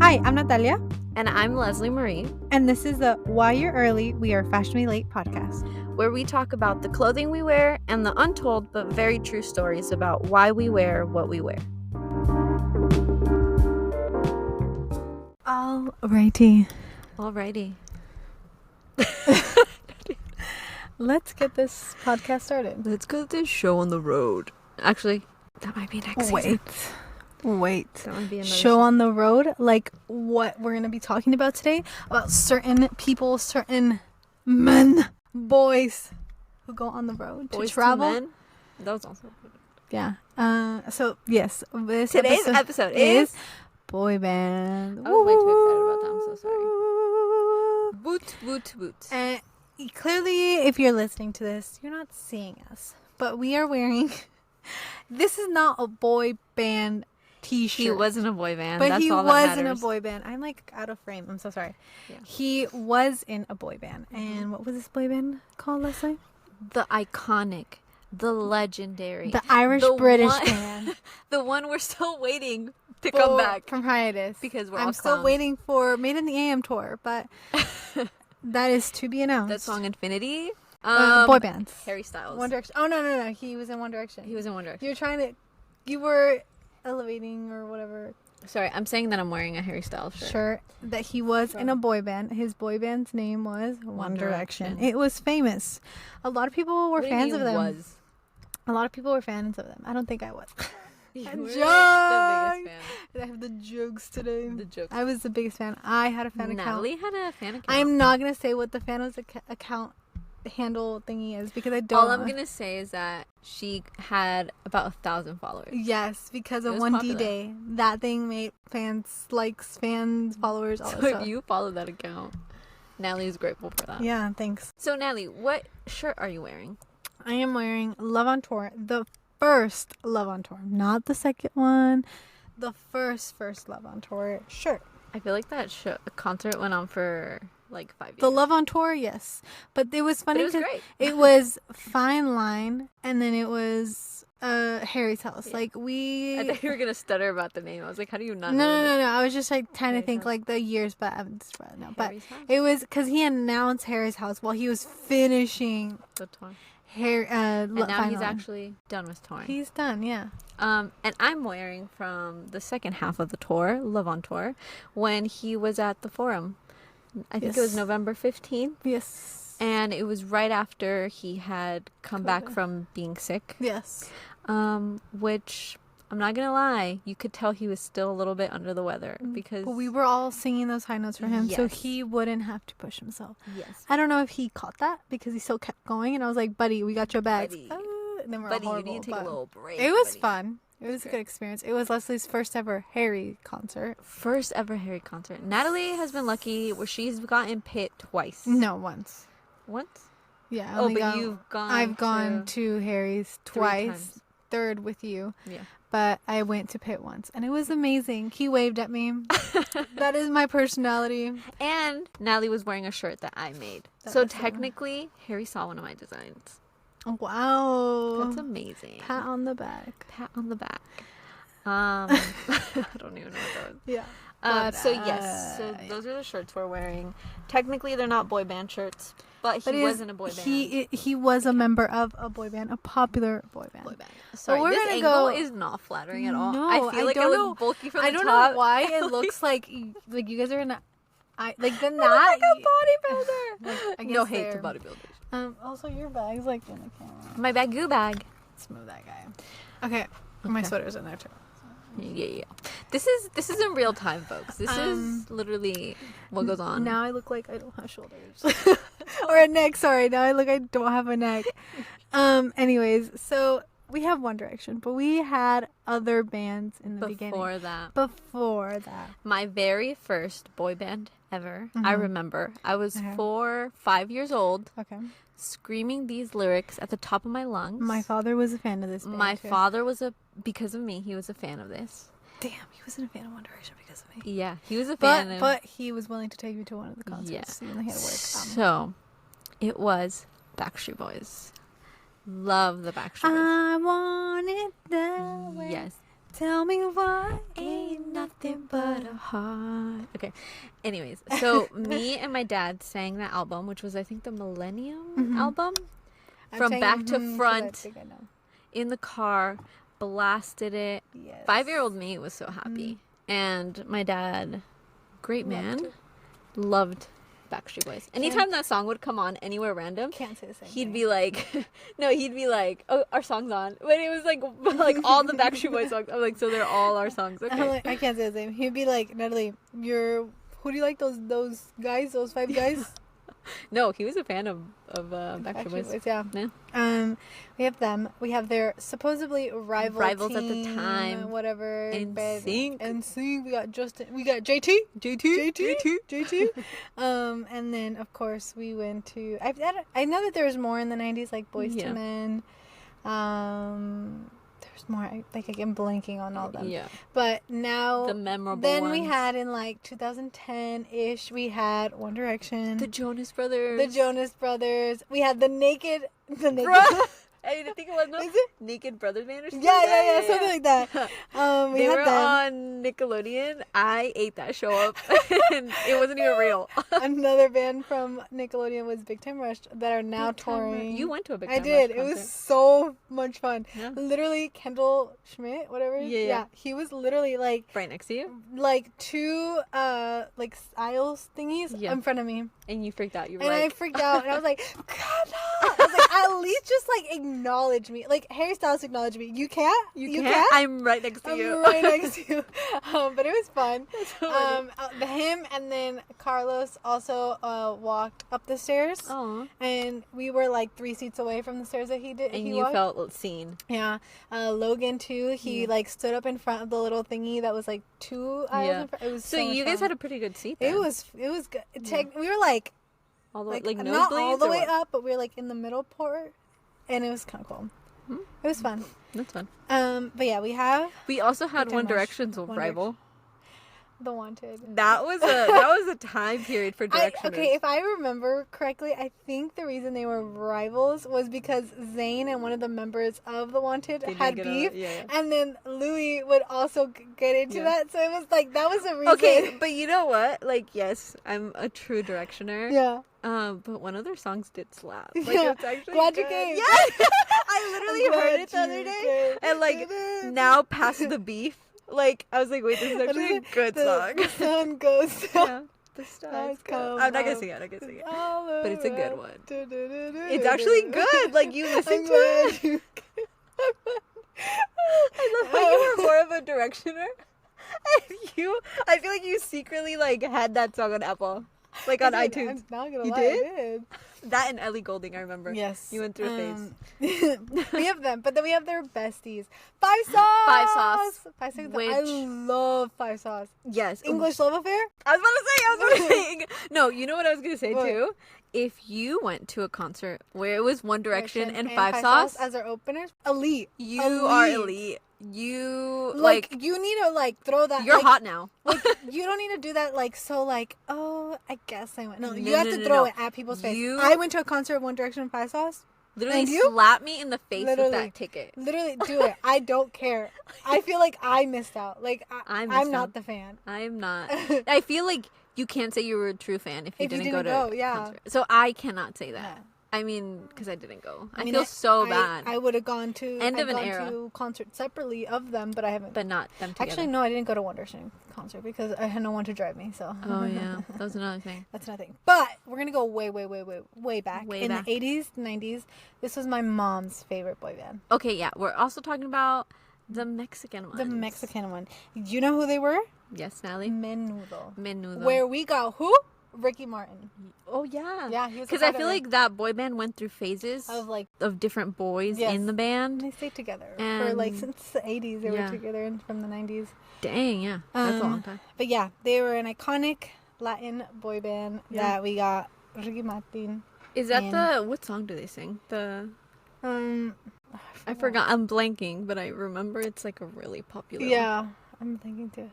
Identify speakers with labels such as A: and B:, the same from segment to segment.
A: Hi, I'm Natalia.
B: And I'm Leslie Marie.
A: And this is the Why You're Early, We Are Fashionably Late podcast,
B: where we talk about the clothing we wear and the untold but very true stories about why we wear what we wear.
A: Alrighty. Let's get this podcast started.
B: Let's get this show on the road. Actually, that might be next season.
A: Wait.
B: That might be another
A: show on the road, like what we're going to be talking about today, about certain people, certain men, boys who go on the road
B: boys
A: to travel.
B: To men? That was also good.
A: Yeah. So, yes.
B: Today's episode is
A: Boyband.
B: I was way too excited about that. I'm so sorry. Boot.
A: And clearly, if you're listening to this, you're not seeing us. But we are wearing... This is not a boy band t-shirt.
B: He wasn't a boy band.
A: But
B: That's
A: he
B: all
A: was
B: that
A: in a
B: matters.
A: boy band. I'm like out of frame. I'm so sorry.
B: Yeah.
A: He was in a boy band. And what was this boy band called, Leslie?
B: The iconic, the legendary,
A: The Irish-British band.
B: The one we're still waiting to come back
A: from hiatus.
B: because
A: I'm still waiting for Made in the AM tour, but that is to be announced.
B: That song Infinity.
A: Boy bands.
B: Harry Styles.
A: One Direction. Oh, no. He was in One Direction.
B: He was in One Direction.
A: You were elevating or whatever.
B: Sorry, I'm saying that I'm wearing a Harry Styles shirt.
A: Sure, that he was in a boy band. His boy band's name was One Direction.
B: Direction.
A: It was famous. A lot of people were
B: What do you
A: fans
B: mean
A: of them.
B: Was?
A: A lot of people were fans of them. I don't think I was.
B: You
A: I'm
B: were
A: joking.
B: the biggest fan.
A: I have the jokes today.
B: The jokes.
A: I was the biggest fan. I had a fan account.
B: Natalie had a fan account.
A: I'm not gonna say what the fan was account handle thingy is because I don't.
B: All I'm gonna say is that she had about 1,000 followers.
A: Yes, because of
B: was
A: one
B: popular.
A: D-Day. That thing made fans, likes, fans, followers, all that
B: So
A: stuff.
B: if you follow that account, Natalie is grateful for that.
A: Yeah, thanks.
B: So Natalie, what shirt are you wearing?
A: I am wearing Love on Tour, the first Love on Tour, not the second one, the first Love on Tour shirt.
B: I feel like that concert went on for like 5 years.
A: The Love on Tour, yes, but it was funny.
B: But it was great.
A: It was Fine Line, and then it was Harry's House.
B: Yeah.
A: Like
B: I thought you were gonna stutter about the name. I was like, how do you not?
A: No.
B: know
A: I was just like trying to
B: Harry's
A: think
B: House.
A: like the years, but I'm just no. But
B: Harry's House?
A: it was because he announced Harry's House while he was finishing
B: The tour.
A: And
B: And now he's actually done with touring.
A: He's done, yeah.
B: And I'm wearing from the second half of the tour, Love on Tour, when he was at the Forum. I think it was
A: Yes.
B: November 15th.
A: Yes.
B: And it was right after he had come back
A: COVID.
B: from being sick.
A: Yes.
B: Which, I'm not going to lie, you could tell he was still a little bit under the weather. Because...
A: But we were all singing those high notes for him, so
B: Yes.
A: he wouldn't have to push himself.
B: Yes.
A: I don't know if he caught that because he still kept going, and I was like, buddy, we got your bags.
B: Buddy.
A: And then we're
B: Buddy,
A: all
B: you
A: horrible,
B: need to take a
A: but
B: little break.
A: it was
B: buddy.
A: fun. It was a good experience. It was Leslie's first ever Harry concert.
B: First ever Harry concert. Natalie has been lucky where she's gotten Pit twice.
A: No, once.
B: Once?
A: Yeah.
B: Oh, but you've gone
A: I've gone to Harry's
B: 3
A: twice.
B: times.
A: Third with you.
B: Yeah.
A: But I went to Pitt once, and it was amazing. He waved at me. That is my personality.
B: And Natalie was wearing a shirt that I made.
A: That
B: So
A: was
B: technically, Harry saw one of my designs.
A: Wow.
B: That's amazing.
A: Pat on the back.
B: Pat on the back. I don't even know what that was.
A: Yeah.
B: So yes, so those are the shirts we're wearing. Technically, they're not boy band shirts, but he was in a boy band.
A: He was a member of a boy band, a popular boy band.
B: Sorry,
A: we're
B: this
A: gonna
B: angle
A: go-
B: is not flattering at all.
A: No,
B: I feel like I
A: don't
B: look bulky from the
A: I don't
B: top.
A: know why it looks like you guys are in a. Like the
B: I
A: not
B: look like a bodybuilder.
A: I
B: No
A: guess
B: hate to
A: they're-
B: bodybuilders.
A: Also, your bag's like in the camera.
B: My bagoo bag.
A: Let's move that guy. Okay, my sweater's in there too.
B: Yeah. This is in real time, folks. This is literally what goes on.
A: Now I look like I don't have shoulders. Or a neck, sorry. Now I look I don't have a neck. Anyways, so we have One Direction, but we had other bands in the beginning. Before that.
B: My very first boy band ever. I remember. I was 5 years old.
A: Okay.
B: Screaming these lyrics at the top of my lungs.
A: My father was a fan of this band.
B: My
A: too.
B: father was because of me, he was a fan of this.
A: Damn, he wasn't a fan of One Direction because of me.
B: Yeah, he was a fan
A: But he was willing to take me to one of the concerts.
B: Yeah.
A: Even though he had to work.
B: So, it was Backstreet Boys. Love the Backstreet Boys.
A: I want it that way.
B: Yes.
A: Tell me why
B: ain't nothing but a heart. Okay. Anyways, so me and my dad sang that album, which was I think the Millennium album, from back to front in the car, blasted it.
A: Yes.
B: 5-year-old me was so happy. And my dad, great man, loved Backstreet Boys. Anytime that song would come on anywhere random,
A: can't say the same
B: he'd
A: thing.
B: be like, no, he'd be like, oh, our song's on. But it was like all the Backstreet Boys songs. I'm like, so they're all our songs. Okay.
A: I'm like, I can't say the same. He'd be like, Natalie, who do you like, those guys, those 5 guys?
B: No, he was a fan of Backstreet Boys.
A: Yeah. We have them. We have their supposedly rivals
B: at the time.
A: Whatever.
B: NSYNC.
A: NSYNC. We got Justin. We got JT. And then of course we went to. I know that there was more in the 90s, like Boys to Men. There's more. I'm blanking on all of them.
B: Yeah.
A: But now
B: the memorable.
A: Then
B: ones.
A: we had in like 2010-ish. We had One Direction.
B: The Jonas Brothers.
A: We had the Naked.
B: I think it was Naked Brothers Band or something.
A: Yeah, something like that.
B: They were on Nickelodeon. I ate that show up, and it wasn't even real.
A: Another band from Nickelodeon was Big Time Rush that are now touring.
B: You went to a Big Time Rush
A: concert. It was so much fun.
B: Yeah.
A: Literally, Kendall Schmidt, whatever. Yeah. He was literally like
B: right next to you,
A: like two like aisles thingies in front of me.
B: And you freaked out.
A: I freaked out, and I was like, I was like, at least just like acknowledge me. Like Harry Styles acknowledged me. You can't. You can't.
B: I'm right next to you.
A: Right next to you. But it was fun.
B: So
A: him and then Carlos also walked up the stairs.
B: Aww.
A: And we were like 3 seats away from the stairs that he did.
B: And you felt seen.
A: Yeah. Logan too. He like stood up in front of the little thingy that was like 2 aisles in front. It was so
B: you guys
A: fun.
B: had a pretty good seat. Then.
A: It was good. We were like
B: all the way, like
A: not all the way up, but we were like in the middle part, and it was kind of cool. It was fun.
B: That's fun.
A: But yeah, we
B: also had One Direction's rival.
A: The Wanted.
B: That was a time period for Directioners.
A: Okay, if I remember correctly, I think the reason they were rivals was because Zayn and one of the members of The Wanted had beef, and then Louis would also get into that. So it was like that was a reason.
B: Okay, but you know what? Like, yes, I'm a true Directioner.
A: Yeah.
B: But one of their songs did slap. Like,
A: it's
B: actually
A: Glad
B: good.
A: You came.
B: Yeah, I literally heard it the other day, and like now past the beef. Like, I was like, wait, this is actually a good song.
A: The sun goes down.
B: Yeah, the stars come. I'm not gonna sing it. But it's a good one. It's actually good. Like, you listen to it. I love how you were more of a Directioner. And I feel like you secretly, like, had that song on Apple. Like, on iTunes.
A: I'm not gonna
B: lie,
A: did?
B: I did? That and Ellie Goulding, I remember.
A: Yes.
B: You went through a phase.
A: We have them, but then we have their besties. Five Sauce.
B: Which...
A: I love Five Sauce.
B: Yes.
A: English Love Affair?
B: I was about to say. No, you know what I was going to say, too? If you went to a concert where it was One Direction and Five Sauce
A: as our openers, elite.
B: You are elite. You
A: like you need to like throw that.
B: You're hot now.
A: Like you don't need to do that like so like I guess I went. No, you have to throw it at people's face. I went to a concert of One Direction and Five Sauce.
B: Literally slap me in the face with that ticket.
A: Literally do it. I don't care. I feel like I missed out. Like I'm not the fan.
B: I'm not. I feel like you can't say you were a true fan if you didn't go to a concert. So I cannot say that. Yeah. I mean, because I didn't go. I feel so bad.
A: I would have gone to
B: end of an era
A: to concerts separately of them, but I haven't.
B: But not them together.
A: Actually, no, I didn't go to One Direction concert because I had no one to drive me. So.
B: Oh yeah, that was another thing.
A: That's another thing. But we're gonna go way back. In the 80s, 90s. This was my mom's favorite boy band.
B: Okay, yeah. We're also talking about the Mexican one.
A: The Mexican one. You know who they were?
B: Yes, Natalie.
A: Menudo. Where we got who? Ricky Martin.
B: Oh yeah.
A: Yeah, he was.
B: Because I feel like that boy band went through phases of different boys in the band.
A: They stayed together for like since the 80s. They were together and from the 90s.
B: Dang, yeah, that's a long time.
A: But yeah, they were an iconic Latin boy band that we got. Ricky Martin.
B: Is that what song do they sing? I forgot. I'm blanking, but I remember it's like a really popular.
A: Yeah, I'm thinking too.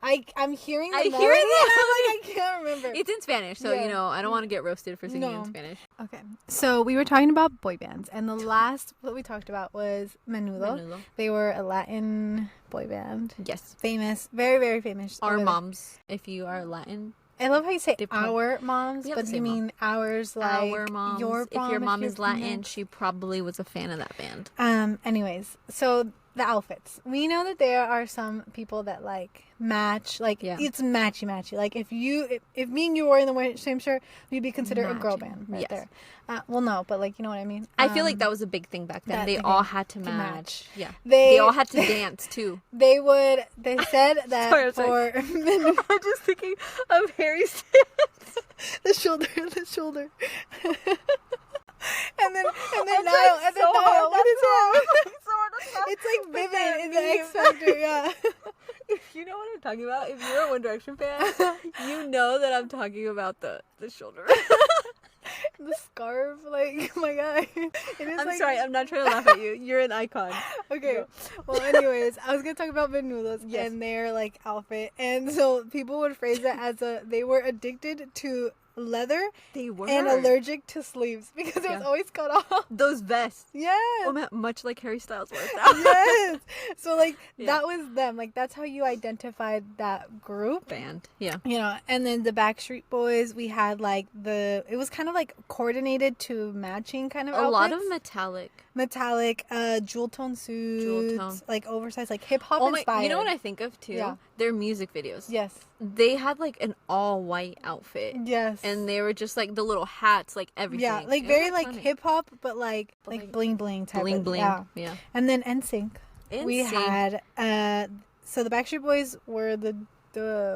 A: I'm hearing the
B: I
A: melody,
B: hear
A: and
B: the
A: I'm like, I can't remember.
B: It's in Spanish, so I don't want to get roasted for singing in Spanish.
A: Okay, so we were talking about boy bands, and the last what we talked about was Menudo. They were a Latin boy band.
B: Yes,
A: famous, very very famous.
B: Our moms, if you are Latin.
A: I love how you say our moms, but you mean ours, like
B: our moms.
A: Your mom,
B: if your mom is Latin, she probably was a fan of that band.
A: Anyways, so the outfits. We know that there are some people that like match, like it's matchy. Like if me and you were in the same shirt, we'd be considered a girl band right there. Well, no, but like you know what I mean.
B: I feel like that was a big thing back then. They all had to match. Yeah,
A: they
B: all had to dance too.
A: They said that for.
B: I'm just thinking of Harry's dance.
A: the shoulder. And then Niall, what is it? It's like Vivian in the X Factor, yeah.
B: If you know what I'm talking about, if you're a One Direction fan, you know that I'm talking about the shoulder.
A: The scarf, like, oh my god.
B: I'm sorry, I'm not trying to laugh at you. You're an icon.
A: Okay. Go. Well, anyways, I was gonna talk about Menudos and their like outfit, and so people would phrase it as they were addicted to leather.
B: They were.
A: And allergic to sleeves because it was always cut off.
B: Those vests.
A: Yes.
B: Oh man, much like Harry Styles wears now.
A: Yes. So like that was them. Like that's how you identified that group.
B: Band. Yeah.
A: You know, and then the Backstreet Boys, we had like it was kind of like coordinated to matching kind of outfits.
B: A lot of metallic,
A: jewel tone suits, like oversized, like hip hop inspired.
B: You know what I think of too? Yeah. Their music videos.
A: Yes.
B: They had like an all white outfit.
A: Yes.
B: And they were just like the little hats, like everything.
A: Yeah, like very like hip hop, but like bling bling type.
B: Bling
A: of,
B: bling. Yeah.
A: And then NSYNC. We had so the Backstreet Boys were the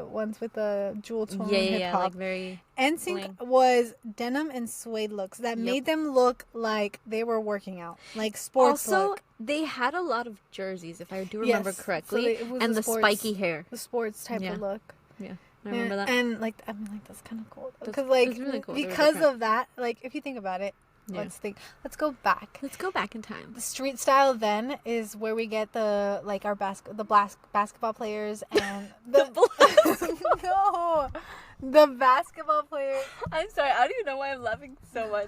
A: ones with the jewel tone hip hop.
B: Like very.
A: NSYNC was denim and suede looks that made them look like they were working out, like sports look.
B: They had a lot of jerseys, if I do remember correctly, and the spiky hair,
A: the sports type of look.
B: Yeah, I remember that.
A: And like, I mean, like that's kind of cool because like really cool. Because of that, like if you think about it. Yeah. Let's go back.
B: Let's go back in time.
A: The street style then is where we get the like our basketball players and the basketball players.
B: I'm sorry. I don't even know why I'm laughing so much.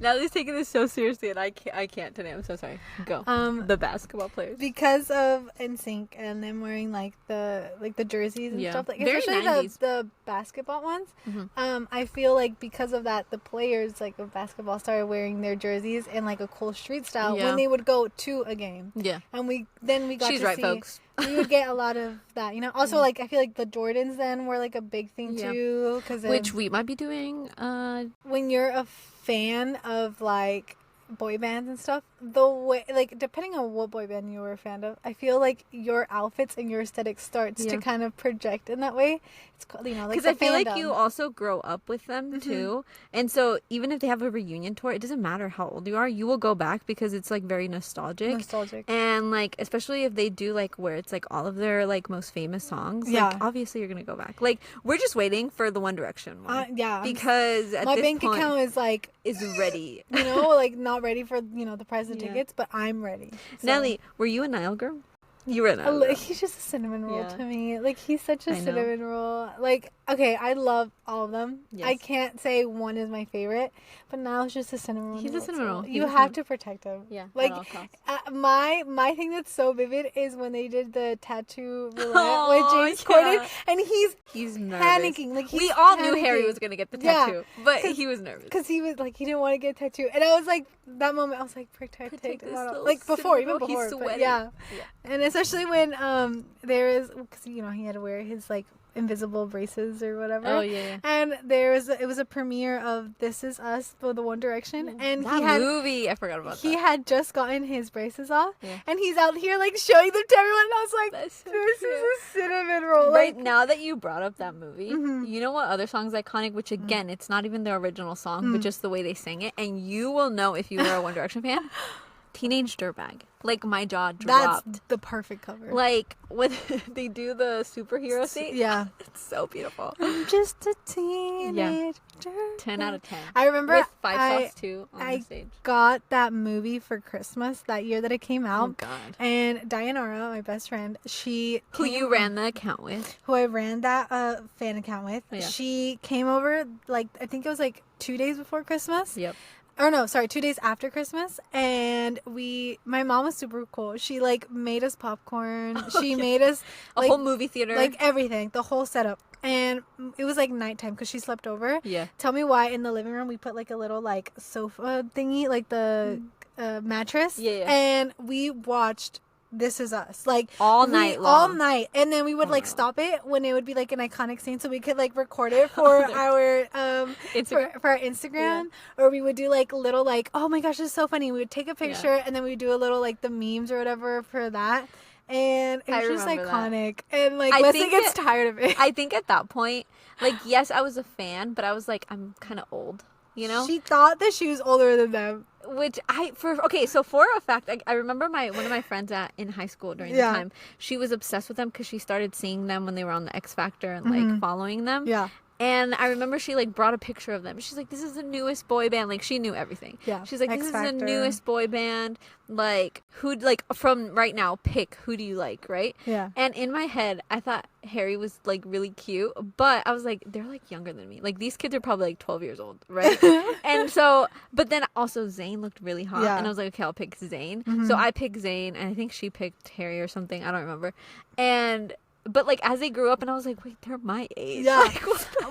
B: Natalie's taking this so seriously, and I can't today. I'm so sorry. Go. The basketball players
A: because of NSYNC and them wearing like the jerseys and stuff, like
B: very
A: especially
B: 90s.
A: the basketball ones. Mm-hmm. I feel like because of that, the players like of basketball started wearing their jerseys in like a cool street style when they would go to a game. Yeah, and we got
B: She's
A: to
B: right,
A: see.
B: Folks.
A: We would get a lot of that, you know. Also, like I feel like the Jordans then were like a big thing too,
B: which we might be doing.
A: When you're a fan of like boy bands and stuff, the way like depending on what boy band you were a fan of, I feel like your outfits and your aesthetic starts to kind of project in that way. It's you know, like
B: because I feel like you also grow up with them too, and so even if they have a reunion tour, it doesn't matter how old you are, you will go back because it's like very nostalgic, and like especially if they do like where it's like all of their like most famous songs. Like obviously you're gonna go back. Like we're just waiting for the One Direction one. Because at
A: my
B: this
A: bank
B: point
A: account is
B: ready.
A: You know, like not ready for the price of tickets, but I'm ready. So.
B: Nelly, were you a Niall girl? You were a Niall girl.
A: He's just a cinnamon roll to me. Like he's such a cinnamon roll. Like okay, I love all of them. Yes. I can't say one is my favorite, but Niall's just a cinnamon roll.
B: He's a cinnamon roll.
A: You have to protect him.
B: Yeah,
A: like
B: at all costs.
A: My thing that's so vivid is when they did the tattoo roulette with James Corden, and he's nervous. Panicking. Like
B: we all knew Harry was gonna get the tattoo, but he was nervous
A: because he was like he didn't want to get a tattoo, and I was like that moment I was like protect this like before even before, but yeah. And especially when there is because you know he had to wear his like invisible braces or whatever.
B: Oh yeah.
A: And it was a premiere of This Is Us for the One Direction, and
B: movie. I forgot about that.
A: He had just gotten his braces off, and he's out here like showing them to everyone. And I was like, this is a cinnamon roll.
B: Right now that you brought up that movie, you know what other song's iconic? Which again, it's not even the original song, but just the way they sang it, and you will know if you were a One Direction fan. Teenage Dirtbag. Like, my jaw dropped.
A: That's the perfect cover.
B: Like, when they do the superhero scene.
A: Yeah.
B: It's so beautiful.
A: I'm just a teenage dirtbag.
B: 10 out of 10.
A: I remember
B: with 5 sauce too on the stage.
A: I got that movie for Christmas that year that it came out.
B: Oh, God.
A: And Dianara, my best friend,
B: who you ran the account with.
A: Who I ran that fan account with.
B: Oh, yeah.
A: She came over, like, I think it was like 2 days before Christmas.
B: Yep.
A: Or no, sorry, 2 days after Christmas. And my mom was super cool. She, like, made us popcorn. She made us
B: a whole movie theater.
A: Like, everything. The whole setup. And it was, like, nighttime because she slept over.
B: Yeah.
A: Tell me why in the living room we put, like, a little, like, sofa thingy, like the mattress.
B: Yeah.
A: And we watched This Is Us. Like,
B: all night long.
A: All night. And then we would, like, stop it when it would be, like, an iconic scene so we could, like, record it for our for our Instagram. Yeah. Or we would do, like, little, like, oh my gosh, this is so funny. We would take a picture and then we would do a little, like, the memes or whatever for that. And it was just iconic. That. And, like, Leslie gets tired of it.
B: I think at that point, like, yes, I was a fan, but I was like, I'm kind of old, you know?
A: She thought that she was older than them.
B: Which so for a fact, I remember one of my friends in high school during the time, she was obsessed with them because she started seeing them when they were on the X Factor and like following them. Yeah. And I remember she like brought a picture of them. She's like, this is the newest boy band. Like, she knew everything. Yeah. She's like, this is the newest boy band. Like, who, like, from right now, pick who do you like, right? Yeah. And in my head, I thought Harry was like really cute, but I was like, they're like younger than me. Like, these kids are probably like 12 years old, right? And so, but then also Zayn looked really hot, and I was like, okay, I'll pick Zayn. So I picked Zayn, and I think she picked Harry or something. I don't remember. But, like, as they grew up, and I was like, wait, they're my age. Yeah.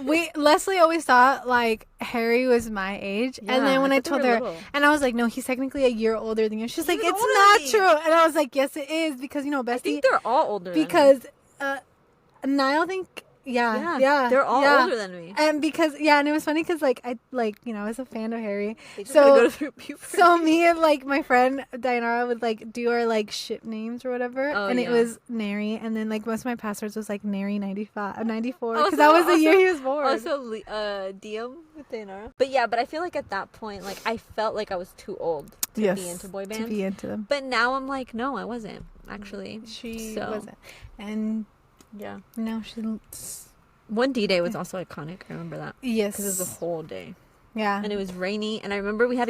A: Like, Leslie always thought, like, Harry was my age. Yeah, and then when I told her, and I was like, no, he's technically a year older than you. She's like, it's not true. And I was like, yes, it is. Because, you know, Bestie.
B: I think they're all older
A: because, Niall think... Yeah.
B: They're all older than me.
A: And because, and it was funny because, like, I was a fan of Harry. So me and, like, my friend Dianara would, like, do our, like, ship names or whatever. It was Nary. And then, like, most of my passwords was, like, Nary 94. Because that was the year he was born.
B: Also, DM with Dianara. But I feel like at that point, like, I felt like I was too old to be into boy bands.
A: To be into them.
B: But now I'm like, no, I wasn't, actually.
A: She wasn't. And... yeah. No, she...
B: One D-Day was also iconic. I remember that.
A: Yes.
B: Because it was a whole day.
A: Yeah.
B: And it was rainy. And I remember we had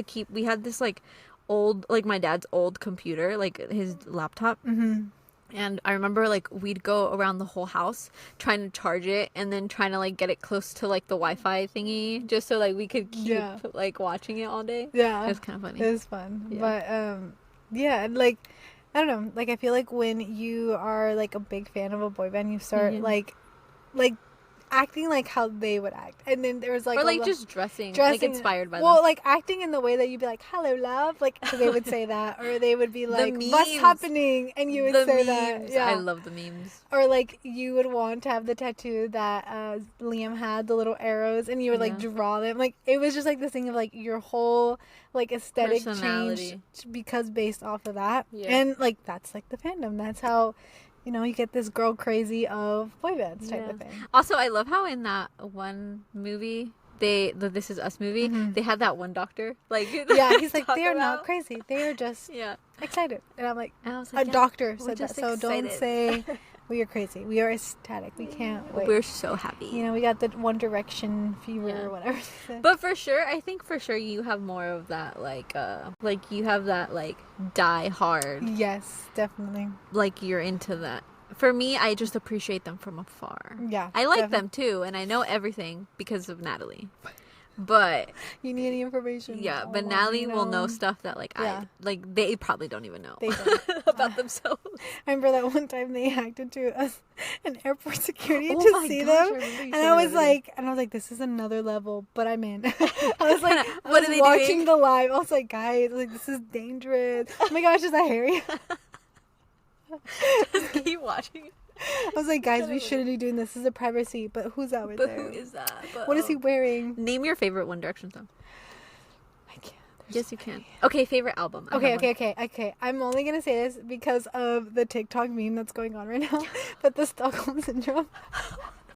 B: this, like, old, like, my dad's old computer, like, his laptop. Mm-hmm. And I remember, like, we'd go around the whole house trying to charge it and then trying to, like, get it close to, like, the Wi-Fi thingy just so, like, we could keep, like, watching it all day. Yeah. It was kind of funny.
A: It was fun. Yeah. But, like... I don't know, like, I feel like when you are, like, a big fan of a boy band, you start, like, acting like how they would act. And then there was, like...
B: or, like, just dressing, like, inspired by them.
A: Well, like, acting in the way that you'd be like, hello, love. Like, they would say that. Or they would be like, what's happening? And you would say that.
B: Yeah. I love the memes.
A: Or, like, you would want to have the tattoo that Liam had, the little arrows, and you would, like, draw them. Like, it was just, like, this thing of, like, your whole... like, aesthetic change because based off of that. Yeah. And, like, that's, like, the fandom. That's how, you know, you get this girl crazy of boy bands type of thing.
B: Also, I love how in that one movie, the This Is Us movie, they had that one doctor. Like,
A: he's like, they are not crazy. They are just excited. And I'm like, a doctor said that. So don't say... we are crazy. We are ecstatic. We can't wait.
B: We're so happy.
A: You know, we got the One Direction fever or whatever.
B: But for sure, I think for sure you have more of that, like you have that, like, die hard.
A: Yes, definitely.
B: Like, you're into that. For me, I just appreciate them from afar. Yeah. I like them too, and I know everything because of Natalie. But
A: you need any information?
B: Yeah, but Natalie will know stuff that they probably don't even know about themselves.
A: I remember that one time they hacked into an airport security to see them, and I was like, this is another level, but I'm in. I was like,
B: what are they
A: watching
B: doing?
A: The live. I was like, guys, like, this is dangerous. Oh my gosh, is that Harry?
B: Just keep watching.
A: I was like, guys, we shouldn't be doing this. This is a privacy. But who's out there?
B: Who is that?
A: What is he wearing?
B: Name your favorite One Direction song.
A: I can't.
B: Yes, you can. Okay, favorite album.
A: Okay. I'm only going to say this because of the TikTok meme that's going on right now. But the Stockholm Syndrome.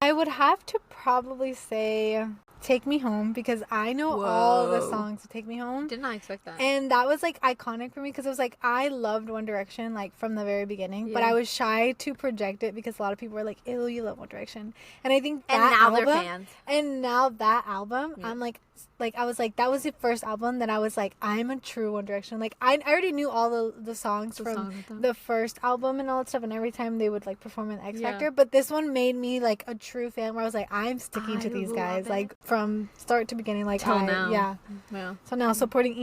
A: I would have to probably say Take Me Home, because I know all the songs to Take Me Home.
B: Did not expect that.
A: And that was like iconic for me, because it was like I loved One Direction like from the very beginning, but I was shy to project it because a lot of people were like, ew, you love One Direction. And I think that
B: they're fans.
A: And now that album, I'm like I was like, that was the first album that I was like, I'm a true One Direction. Like I already knew all the songs from the first album and all that stuff, and every time they would like perform in X Factor, but this one made me like a true fan, where I was like, I'm sticking to these guys like from start to beginning, like till now. Yeah. So now supporting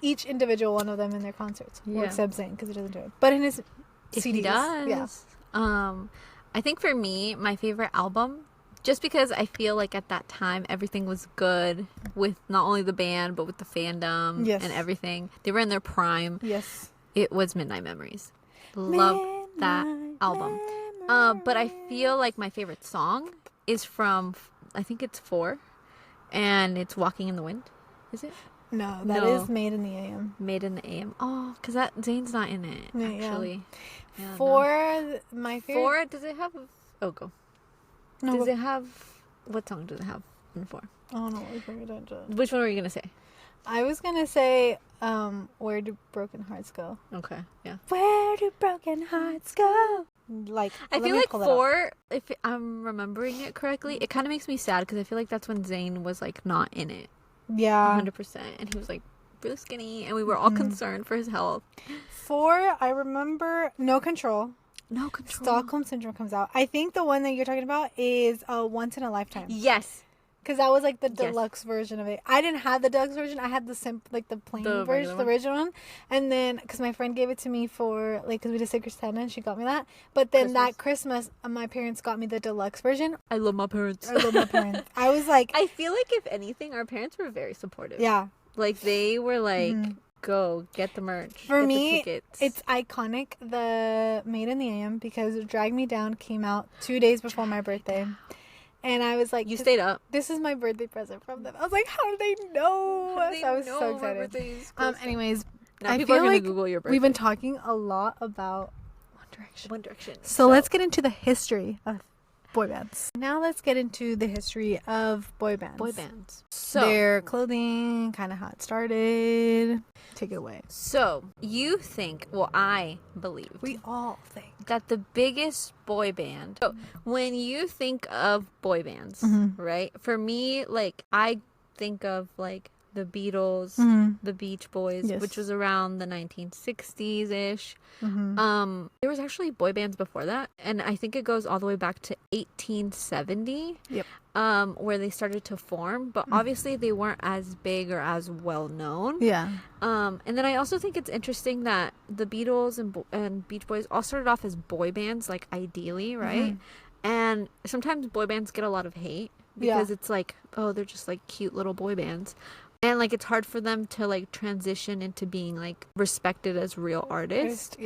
A: each individual one of them in their concerts. Well, except Zayn, because he doesn't do it, but in his CDs.
B: He does. Yeah. I think for me, my favorite album, just because I feel like at that time everything was good with not only the band but with the fandom and everything. They were in their prime.
A: Yes.
B: It was Midnight Memories. Love that album. But I feel like my favorite song is from, I think it's 4, and it's Walking in the Wind. Is it?
A: No, that is Made in the AM.
B: Made in the AM. Oh, because Zayn's not in it, actually. Yeah,
A: 4, my favorite.
B: 4, does it have... Oh, go. No, does it have... What song does it have in 4?
A: Oh, no.
B: Which one were you going to say?
A: I was going to say, Where Do Broken Hearts Go?
B: Okay, yeah.
A: Where do broken hearts go? Like,
B: I feel like 4, if I'm remembering it correctly, it kind of makes me sad, because I feel like that's when Zayn was, like, not in it.
A: Yeah.
B: 100%. And he was, like, really skinny, and we were all concerned for his health.
A: 4, I remember No Control.
B: No Control.
A: Stockholm Syndrome comes out. I think the one that you're talking about is Once in a Lifetime.
B: Yes.
A: Because that was like the deluxe version of it. I didn't have the deluxe version. I had the plain version, the original one. And then, because my friend gave it to me for, like, because we did Secret Santa and she got me that. But then that Christmas, my parents got me the deluxe version.
B: I love my parents.
A: I was like...
B: I feel like, if anything, our parents were very supportive.
A: Yeah.
B: Like, they were like... Go get the merch.
A: For me, it's iconic, the Made in the AM, because Drag Me Down came out 2 days before my birthday. And I was like,
B: you stayed up.
A: This is my birthday present from them. I was like, how do they know? I was so excited. Anyways,
B: now people are gonna Google your birthday.
A: We've been talking a lot about
B: One Direction.
A: So let's get into the history of boy bands. Now let's get into the history of boy bands. So their clothing, kind of how it started. Take it away.
B: So you think, well, I believe,
A: we all think,
B: that the biggest boy band. So when you think of boy bands, right? For me, like, I think of like the Beatles, the Beach Boys, which was around the 1960s-ish. There was actually boy bands before that, and I think it goes all the way back to 1870, where they started to form, but obviously they weren't as big or as well known. And then I also think it's interesting that the Beatles and Beach Boys all started off as boy bands, like, ideally, right? And sometimes boy bands get a lot of hate because it's like, oh, they're just like cute little boy bands. And, like, it's hard for them to, like, transition into being, like, respected as real artists.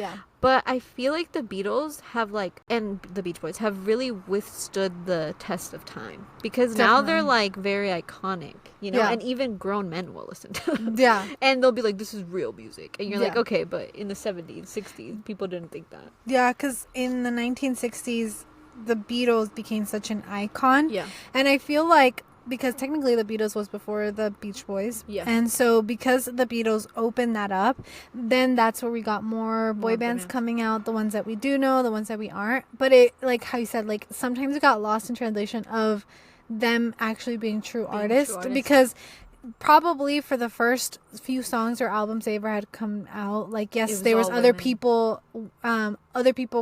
B: But I feel like the Beatles have, like, and the Beach Boys have really withstood the test of time. Because now they're, like, very iconic, you know? And even grown men will listen to them. And they'll be like, this is real music. And you're like, okay, but in the 70s, 60s, people didn't think that.
A: Yeah, because in the 1960s, the Beatles became such an icon. And I feel like, because technically the Beatles was before the Beach Boys. And so because the Beatles opened that up, then that's where we got more boy bands coming out, the ones that we do know, the ones that we aren't. But it, like how you said, like, sometimes it got lost in translation of them actually being true artists. Because probably for the first few songs or albums they ever had come out, like, yes, there was other people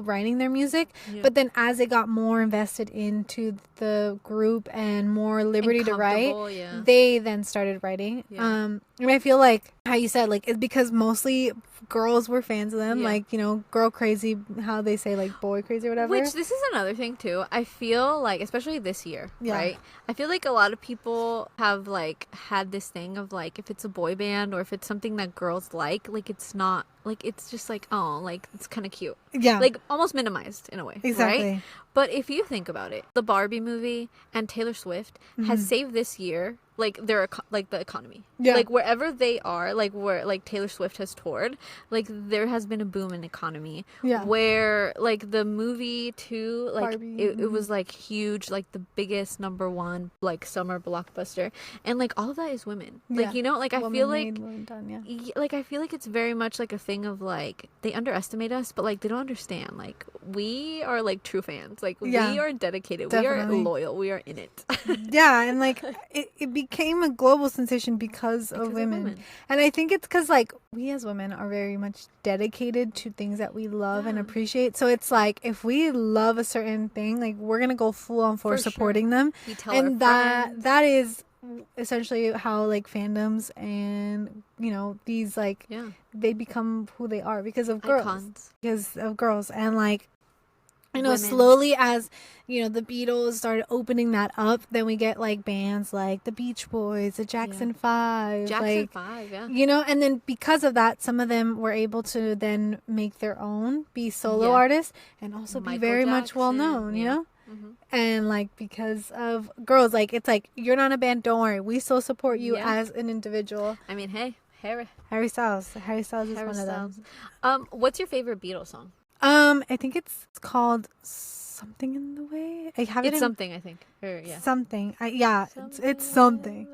A: writing their music, but then as they got more invested into the group and more liberty to write, they then started writing. And I feel like how you said, like, it's because mostly girls were fans of them, like, you know, girl crazy, how they say, like, boy crazy or whatever.
B: Which, this is another thing too, I feel like, especially this year, right? I feel like a lot of people have, like, had this thing of, like, if it's a boy band or if it's something that girls like, it's not, like, it's just like, oh, like, it's kind of cute. Like, almost minimized in a way. Right? But if you think about it, the Barbie movie and Taylor Swift has saved this year, like their like the economy.
A: Yeah.
B: Like wherever they are, like where like Taylor Swift has toured, like there has been a boom in economy.
A: Yeah.
B: Where like the movie too, like
A: Barbie.
B: it was like huge, like the biggest #1 like summer blockbuster, and like all of that is women.
A: Yeah.
B: Like, you know, like I
A: Woman
B: feel
A: made,
B: like
A: woman done, yeah.
B: like I feel like it's very much like a thing of like they underestimate us, but like they don't understand. Like we are like true fans. Like we are dedicated.
A: Definitely.
B: We are loyal. We are in it.
A: Yeah, and like it became a global sensation because of women. And I think it's because like we as women are very much dedicated to things that we love and appreciate. So it's like if we love a certain thing, like we're gonna go full on for supporting them.
B: We tell
A: and
B: our friends.
A: that is essentially how like fandoms and you know these like they become who they are because of girls.
B: Icons.
A: Because of girls. And like you know, slowly as, you know, the Beatles started opening that up, then we get, like, bands like the Beach Boys, the Jackson 5.
B: Jackson 5, yeah.
A: You know, and then because of that, some of them were able to then make their own, be solo artists, and also be very much well-known, you know? Mm-hmm. And, like, because of girls, like, it's like, you're not a band, don't worry. We still support you as an individual.
B: I mean, hey,
A: Harry Styles. Harry Styles is one of them.
B: What's your favorite Beatles song?
A: I think it's called Something in the Way. I have
B: it's something, I think. Or, yeah.
A: Something. It's something.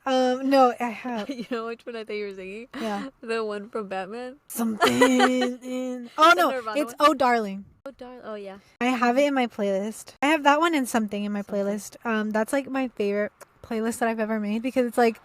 A: No, I have.
B: You know which one I thought you were singing?
A: Yeah.
B: The one from Batman?
A: Something in... Oh, no. It's Oh, Darling.
B: Oh, Darling. Oh, yeah.
A: I have it in my playlist. I have that one and Something in my playlist. That's, like, my favorite playlist that I've ever made because it's, like,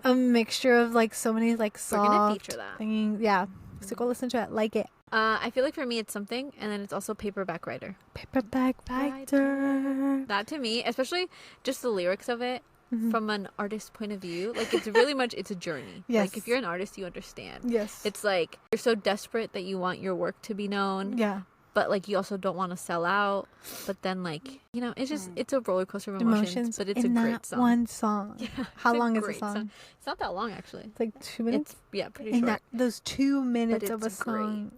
A: a mixture of, like, so many, like, soft...
B: We're going to feature that.
A: Singing. Yeah. So go listen to it. Like it.
B: I feel like for me it's Something, and then it's also Paperback Writer.
A: Paperback Writer.
B: That to me, especially just the lyrics of it, from an artist's point of view, like it's really much, it's a journey.
A: Yes.
B: Like if you're an artist, you understand.
A: Yes.
B: It's like you're so desperate that you want your work to be known.
A: Yeah.
B: But like you also don't want to sell out. But then like, you know, it's just, it's a roller coaster of emotions, but it's a great song.
A: One song.
B: Yeah,
A: how long is the song?
B: It's not that long actually.
A: It's like 2 minutes.
B: Pretty short.
A: Those 2 minutes of a song.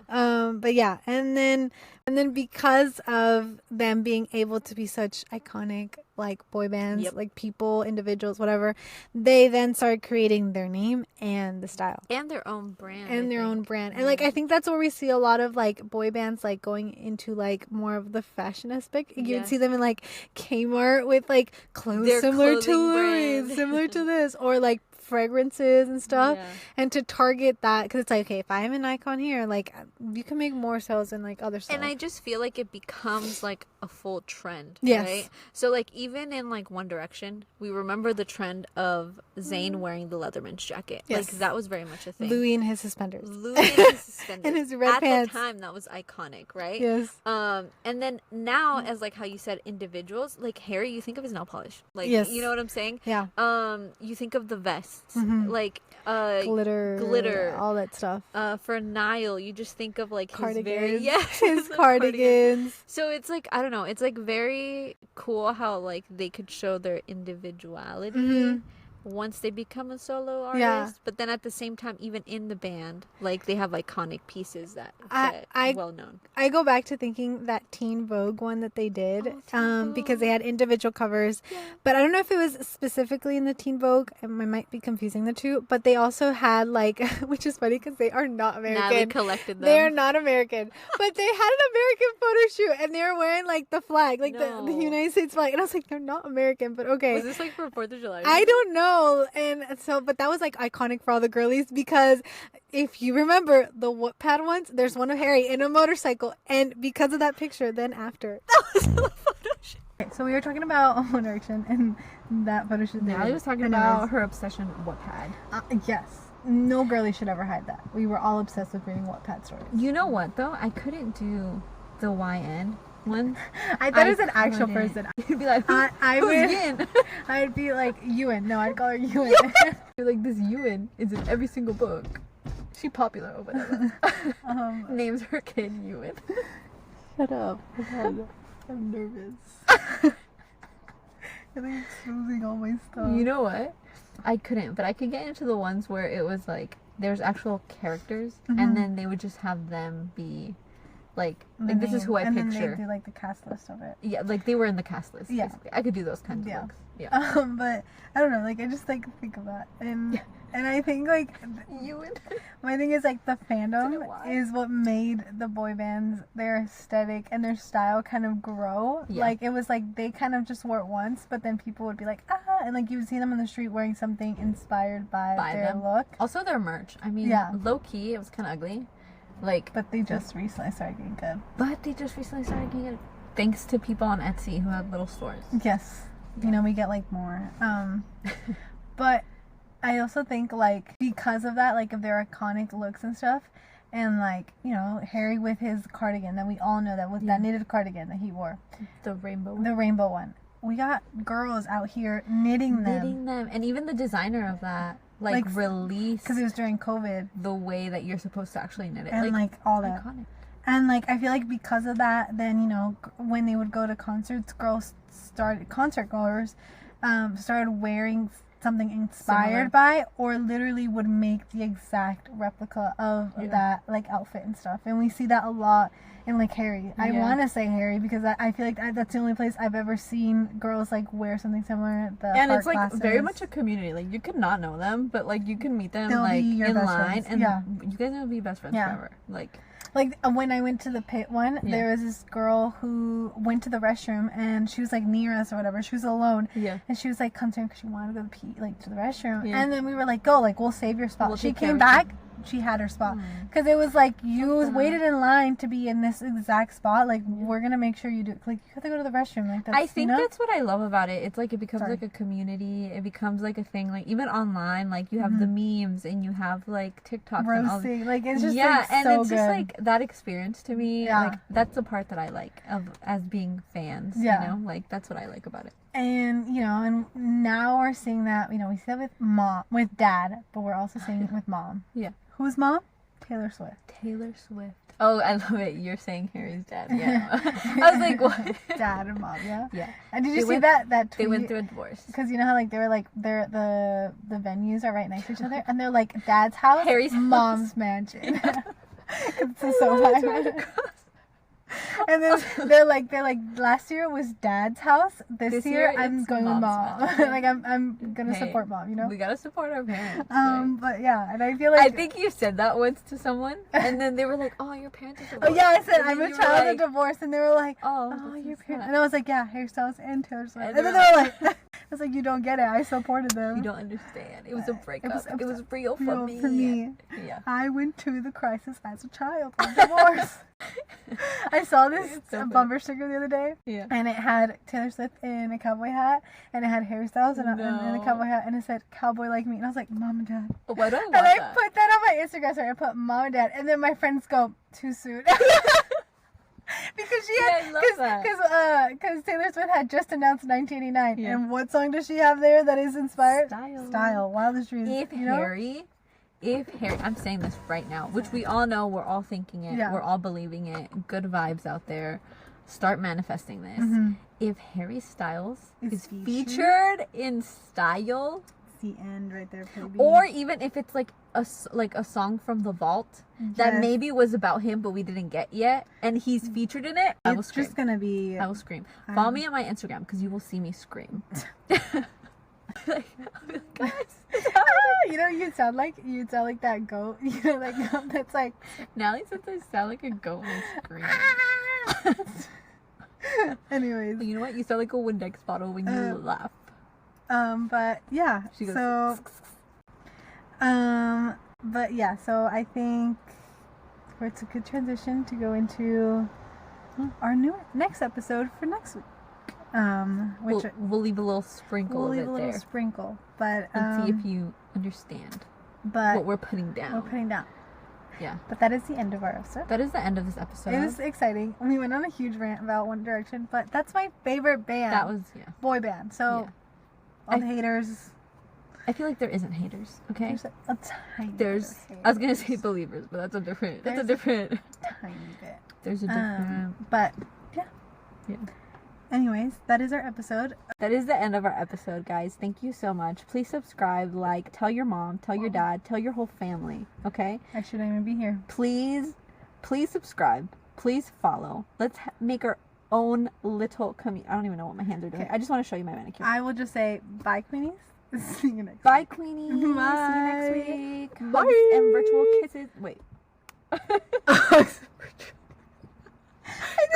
A: But yeah, and then because of them being able to be such iconic like boy bands, like people, individuals, whatever, they then started creating their name and the style
B: and their own brand
A: and like I think that's where we see a lot of like boy bands like going into like more of the fashion aspect. You would see them in like Kmart with like clothes similar to this, or like fragrances and stuff, and to target that because it's like, okay, if I'm an icon here, like you can make more sales than like other stuff.
B: And I just feel like it becomes like a full trend,
A: yes.
B: right? So like even in like One Direction, we remember the trend of Zayn wearing the Leatherman's jacket.
A: Yes.
B: Like that was very much a thing.
A: Louis and his suspenders.
B: And
A: his red pants.
B: At the time, that was iconic, right?
A: Yes.
B: And then now, as like how you said, individuals, like Harry, you think of his nail polish. Like,
A: yes.
B: You know what I'm saying?
A: Yeah.
B: You think of the vests, like
A: glitter, all that stuff.
B: For Niall, you just think of like
A: cardigans.
B: his
A: cardigans.
B: So it's like, I don't know, it's like very cool how like they could show their individuality once they become a solo artist, but then at the same time, even in the band, like they have iconic pieces that well known. I go back to thinking that Teen Vogue one that they did, because they had individual covers, but I don't know if it was specifically in the Teen Vogue. I might be confusing the two, but they also had like, which is funny because they are not American. Natalie collected them.
A: They are not American, but they had an American photo shoot and they were wearing like the flag, like the United States flag, and I was like, they're not American, but okay. Was this like for 4th of July? I don't know. And so, but that was like iconic for all the girlies because if you remember the Wattpad ones, there's one of Harry in a motorcycle, and because of that picture, then after that was the photo shoot. Okay, so we were talking about One Direction and that photo shoot.
B: Natalie was talking about her obsession with Wattpad.
A: Yes, no girlie should ever hide that. We were all obsessed with reading Wattpad stories.
B: You know what though? I couldn't do the YN one.
A: I thought it was an actual person.
B: You'd be like, who's Yin?
A: I'd be like, Ewan. No, I'd call her Ewan.
B: You're like, this Ewan is in every single book. She popular or whatever. Names her kid Ewan.
A: Shut up. I'm nervous. I think exposing all my stuff.
B: You know what? I couldn't, but I could get into the ones where it was like, there's actual characters, and then they would just have them be Like this is who I
A: and
B: picture.
A: And then they do like the cast list of it.
B: Yeah, like they were in the cast list. Yeah, basically. I could do those kinds of looks. Yeah.
A: But I don't know. Like I just like think of that, and I think like my thing is like the fandom is what made the boy bands, their aesthetic and their style kind of grow. Yeah. Like it was like they kind of just wore it once, but then people would be like and like you would see them on the street wearing something inspired by their look.
B: Also their merch. I mean, low key, it was kind of ugly. But they just recently started getting good. Thanks to people on Etsy who have little stores.
A: Yes. You know, we get like more. But I also think like because of that, like of their iconic looks and stuff, and like, you know, Harry with his cardigan that we all know that was that knitted cardigan that he wore.
B: The rainbow one.
A: We got girls out here knitting them.
B: And even the designer of that like released,
A: because it was during COVID,
B: the way that you're supposed to actually knit it,
A: and like all that iconic. And like I feel like because of that, then, you know, when they would go to concerts, concert goers started wearing something inspired by, or literally would make the exact replica of that like outfit and stuff. And we see that a lot in like Harry. I want to say Harry because I feel like that's the only place I've ever seen girls like wear something similar.
B: And it's like very much a community. Like you could not know them, but like you can meet them like in line, and you guys will be best friends forever. Like
A: when I went to the pit one, there was this girl who went to the restroom and she was like near us or whatever. She was alone. Yeah. And she was like concerned because she wanted to go to the restroom. Yeah. And then we were like, go, like we'll save your spot. She came back. She had her spot because it was like you waited in line to be in this exact spot. Like we're gonna make sure you do. Like you have to go to the restroom. Like that's,
B: I think that's what I love about it. It's like it becomes like a community. It becomes like a thing. Like even online, like you have the memes and you have like TikToks
A: roasting.
B: And all.
A: Like it's just
B: and
A: so
B: it's
A: good.
B: Just like that experience to me. Yeah. Like that's the part that I like as being fans. Yeah. You know, like that's what I like about it.
A: And you know, and now we're seeing that. You know, we see that with dad, but we're also seeing it with mom. Yeah. Who's mom? Taylor Swift.
B: Oh, I love it. You're saying Harry's dad. Yeah. I was like, what?
A: Dad and mom, yeah? Yeah. And did you see that tweet?
B: They went through a divorce.
A: Because you know how like they were like the venues are right next to each other, and they're like dad's house, Harry's mom's mansion. It's so bad. And then they're like last year was dad's house. This year I'm going with mom. Like I'm gonna support mom, you know?
B: We gotta support our parents.
A: But yeah, and I feel like
B: I think you said that once to someone, and then they were like, "Oh, your parents are divorced."
A: Oh yeah, I said I'm a child of divorce, and they were like, "Oh, your parents," and I was like, "Yeah, hairstyles and Taylor Swift," and then they were like, "I was like, you don't get it. I supported them.
B: You don't understand. It was a breakup. It was real for me.
A: Yeah, I went to the crisis as a child of divorce." I saw this bumper sticker the other day, and it had Taylor Swift in a cowboy hat, and it had hairstyles and a cowboy hat, and it said "cowboy like me," and I was like, "Mom and Dad."
B: Why do I want
A: that? And I put that on my Instagram story. I put "Mom and Dad," and then my friends go, "Too soon." Because she had, because Taylor Swift had just announced 1989, and what song does she have there that is inspired? Style. Wildest Dreams.
B: If Harry, I'm saying this right now, which we all know, we're all thinking it, we're all believing it, good vibes out there, start manifesting this. If Harry Styles is featured in Style,
A: it's the end right there, baby.
B: Or even if it's like a song from The Vault that maybe was about him but we didn't get yet, and he's featured in it, I will scream.
A: Just gonna be.
B: I will scream. Follow me on my Instagram because you will see me scream. Like, guys,
A: you know, you'd sound like that goat. You know, that goat that's like.
B: Natalie says I sound like a goat when I scream.
A: Anyways,
B: you know what? You sound like a Windex bottle when you laugh.
A: But yeah.
B: She goes,
A: so. But yeah. So I think it's a good transition to go into our next episode for next week. Which
B: we'll leave a little sprinkle of it there. We'll leave a little
A: sprinkle, but
B: and see if you understand what we're putting down. Yeah. But that is the end of our episode. That is the end of this episode. It was exciting. We went on a huge rant about One Direction, but that's my favorite band. That was boy band. So all the haters. I feel like there isn't haters. Okay. There's a tiny. I was gonna say believers, but that's a different. That's a different. Tiny bit. There's a different. But yeah. Yeah. Anyways, that is our episode. That is the end of our episode, guys. Thank you so much. Please subscribe, like, tell your mom, tell your dad, tell your whole family, okay? I shouldn't even be here. Please subscribe. please follow. Let's make our own little community. I don't even know what my hands are doing. Okay. I just want to show you my manicure.
A: I will just say bye, Queenies. See you next
B: Bye, Queenies.
A: Bye.
B: See you next week.
A: Bye.
B: Hugs and virtual kisses. Wait.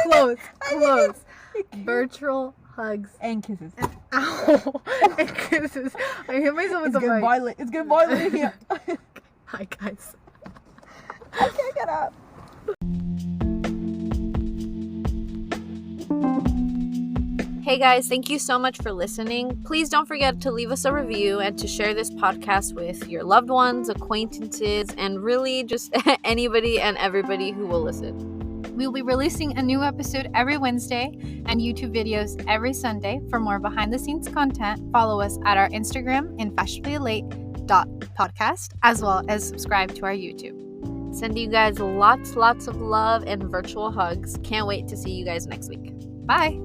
A: Close. Virtual hugs
B: and kisses.
A: Ow. And kisses. I hit myself with the mic.
B: It's getting violent in here.
A: Hi, guys.
B: I can't get up. Hey guys, thank you so much for listening. Please don't forget to leave us a review and to share this podcast with your loved ones, acquaintances, and really just anybody and everybody who will listen.
A: We'll be releasing a new episode every Wednesday and YouTube videos every Sunday. For more behind-the-scenes content, follow us at our Instagram in fashionablylate.podcast, as well as subscribe to our YouTube. Sending you guys lots of love and virtual hugs. Can't wait to see you guys next week. Bye!